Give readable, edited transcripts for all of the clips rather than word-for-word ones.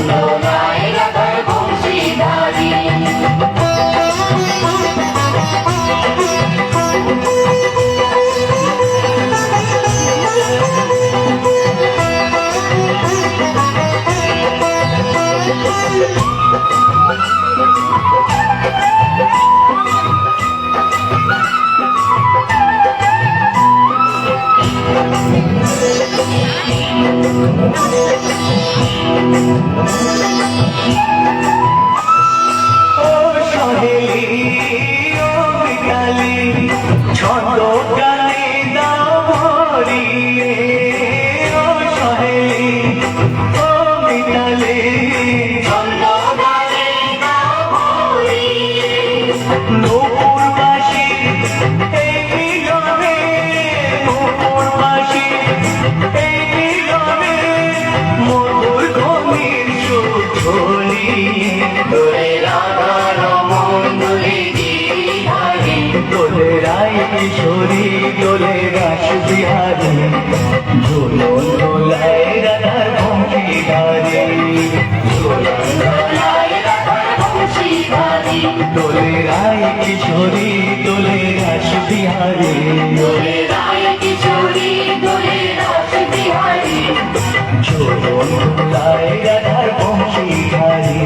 দোলায় রাধার বংশীধারী। ছন্দ গানে দাও ভরিয়ে, ও সহেলি ও মিতালি, ছন্দ গানে দাও ভরিয়ে। নূপুর বাসি এই মিলনে, নূপুর বাসি এই মিলনে, মধুর ধ্বনির সুর ঝরিয়ে। দোলে রাধার মণ্ডলী গিরিধারী। দোলে রায় কিশোরী দোলে রাস বিহারী, ঝুলন দোলায় রাধার বংশীধারী। দোলায় রাধার বংশীধারী। দোলে রায় কিশোরী দোলে রাস বিহারী, দোলে রায় কিশোরী দোলে রাস বিহারী। ঝুলন দোলায় রাধার বংশীধারী।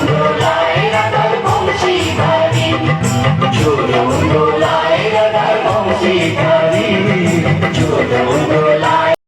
দোলায় রাধার বংশীধারী। ঝুলন দোলায় রাধার বংশীধারী, ঝুলন